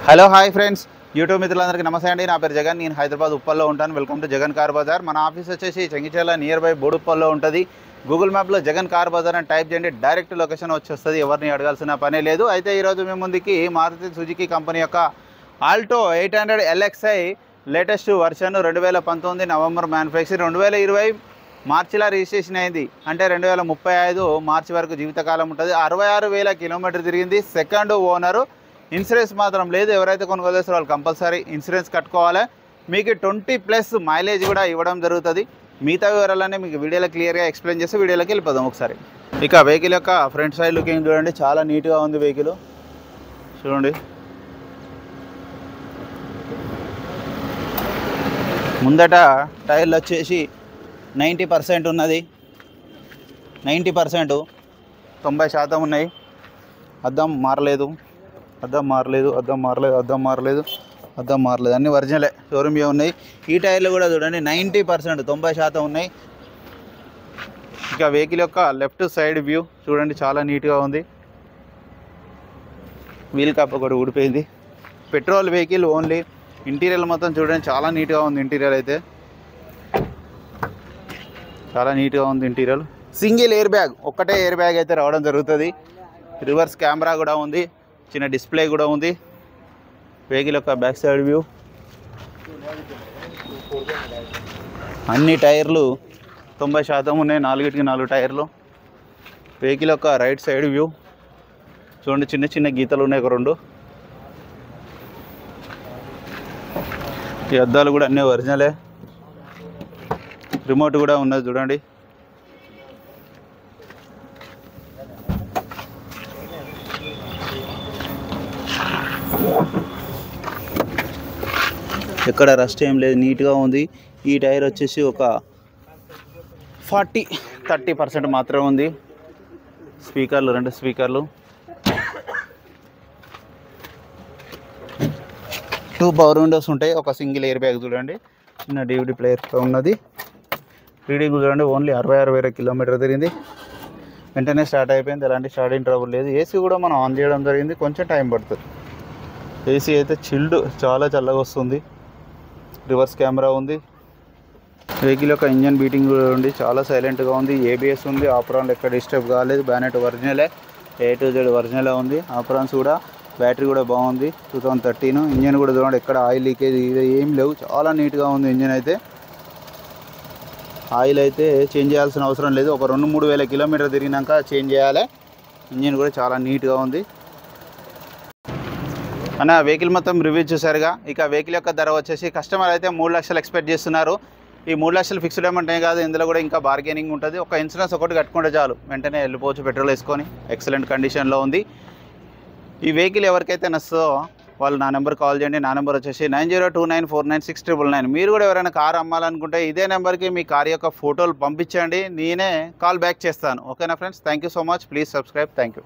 Hello hi friends, YouTube మిత్రులందరికీ నమస్తే అండి. నా పేరు జగన్. నేను హైదరాబాద్ ఉప్పల్లో ఉంటాను. Welcome to Jagan car bazaar. మన ఆఫీస్ వచ్చేసి చెంగిచెర్ల నియర్ బై బోడుప్పల్లో ఉంటుంది. గూగుల్ మ్యాప్లో జగన్ కార్ బజార్ అని టైప్ చేయండి, డైరెక్ట్ లొకేషన్ వచ్చేస్తుంది. ఎవరిని అడగాల్సిన పనే లేదు. అయితే ఈరోజు మేము ముందుకి మారుతి సుజుకి కంపెనీ యొక్క Alto 800 LXi latest version 2019 November manufacture, 2020 మార్చిలో రిజిస్ట్రేషన్ అయింది. అంటే 2035 మార్చి వరకు జీవితకాలం ఉంటుంది. 66,000 కిలోమీటర్ తిరిగింది. Second owner. ఇన్సూరెన్స్ మాత్రం లేదు. ఎవరైతే కొనుగోలు చేస్తారో వాళ్ళు కంపల్సరీ ఇన్సూరెన్స్ కట్టుకోవాలి. మీకు 20+ మైలేజ్ కూడా ఇవ్వడం జరుగుతుంది. మిగతా వివరాలన్నీ మీకు వీడియోలో క్లియర్గా ఎక్స్ప్లెయిన్ చేసి వీడియోలోకి వెళ్ళిపోదాం ఒకసారి. ఇక వెహికల్ యొక్క ఫ్రంట్ సైడ్ లుకింగ్ చూడండి, చాలా నీట్గా ఉంది వెహికల్. చూడండి, ముందట టైర్లు వచ్చేసి 90% ఉన్నది. 90%, 90% ఉన్నాయి. అద్దం మారలేదు, అన్నీ ఒరిజినలే, షోరూమ్ ఉన్నాయి. ఈ టైర్లు కూడా చూడండి 90%, 90% ఉన్నాయి. ఇక వెహికల్ యొక్క లెఫ్ట్ సైడ్ వ్యూ చూడండి, చాలా నీట్గా ఉంది. వీల్ కప్ ఒకటి ఊడిపోయింది. Petrol vehicle only. ఇంటీరియర్ మొత్తం చూడండి, చాలా నీట్గా ఉంది. ఇంటీరియర్ అయితే చాలా నీట్గా ఉంది. ఇంటీరియర్ సింగిల్ ఎయిర్ బ్యాగ్, ఒక్కటే ఎయిర్ బ్యాగ్ అయితే రావడం జరుగుతుంది. రివర్స్ కెమెరా కూడా ఉంది, చిన్న డిస్ప్లే కూడా ఉంది. వెహికల్ యొక్క బ్యాక్ సైడ్ వ్యూ, అన్ని టైర్లు 90% ఉన్నాయి. 4 టైర్లు. వెహికల్ యొక్క రైట్ సైడ్ వ్యూ చూడండి, చిన్న చిన్న గీతలు ఉన్నాయి, ఒక 2. ఈ అద్దాలు కూడా అన్నీ ఒరిజినలే. రిమోట్ కూడా ఉన్నది చూడండి. ఎక్కడ రస్ట్ ఏం లేదు, నీట్గా ఉంది. ఈ టైర్ వచ్చేసి ఒక 40-30% మాత్రమే ఉంది. స్పీకర్లు, 2 స్పీకర్లు, 2 పవర్ విండోస్ ఉంటాయి. ఒక సింగిల్ ఎయిర్ బ్యాగ్ చూడండి. చిన్న DVD ప్లేయర్ ఉన్నది. రీడింగ్ చూడండి, ఓన్లీ 66,000 కిలోమీటర్ తిరిగింది. వెంటనే స్టార్ట్ అయిపోయింది, ఎలాంటి స్టార్టింగ్ ట్రబుల్ లేదు. ఏసీ కూడా మనం ఆన్ చేయడం జరిగింది, కొంచెం టైం పడుతుంది. ఏసీ అయితే చిల్డ్, చాలా చల్లగా వస్తుంది. రివర్స్ కెమెరా ఉంది. వెహికల్ యొక్క ఇంజన్ బీటింగ్ ఉంది, చాలా సైలెంట్గా ఉంది. ABS ఉంది. ఆపరాన్లు ఎక్కడ డిస్టర్బ్ కాలేదు. బ్యానెట్ ఒరిజినలే, A to Z ఒరిజినలే ఉంది. ఆపరాన్స్ కూడా, బ్యాటరీ కూడా బాగుంది. 2013. ఇంజన్ కూడా చూడండి, ఎక్కడ ఆయిల్ లీకేజ్ ఇది ఏం లేవు, చాలా నీట్గా ఉంది. ఇంజన్ అయితే ఆయిల్ అయితే చేంజ్ చేయాల్సిన అవసరం లేదు. ఒక 2-3 వేల కిలోమీటర్ తిరిగినాక చేంజ్ చేయాలి. ఇంజన్ కూడా చాలా నీట్గా ఉంది. అన్న వెహికల్ మొత్తం రివ్యూ చూసారుగా. ఇక వెహికల్ యొక్క ధర వచ్చేసి కస్టమర్ అయితే 3 లక్షలు ఎక్స్పెక్ట్ చేస్తున్నారు. ఈ 3 లక్షలు ఫిక్స్డ్ అమౌంట్ ఏం కాదు, ఇందులో కూడా ఇంకా బార్గెనింగ్ ఉంటుంది. ఒక ఇన్సూరెన్స్ ఒకటి కట్టుకుంటే చాలు, వెంటనే వెళ్ళిపోవచ్చు పెట్రోల్ వేసుకొని. ఎక్సలెంట్ కండిషన్లో ఉంది. ఈ వెహికల్ ఎవరికైతే నచ్చుతో వాళ్ళు నా నెంబర్ కాల్ చేయండి. నా నెంబర్ వచ్చేసి 9029496999. మీరు కూడా ఎవరైనా కార్ అమ్మాలనుకుంటే ఇదే నెంబర్కి మీ కార్ యొక్క ఫోటోలు పంపించండి, నేనే కాల్ బ్యాక్ చేస్తాను. ఓకేనా friends, thank you so much. Please subscribe. Thank you.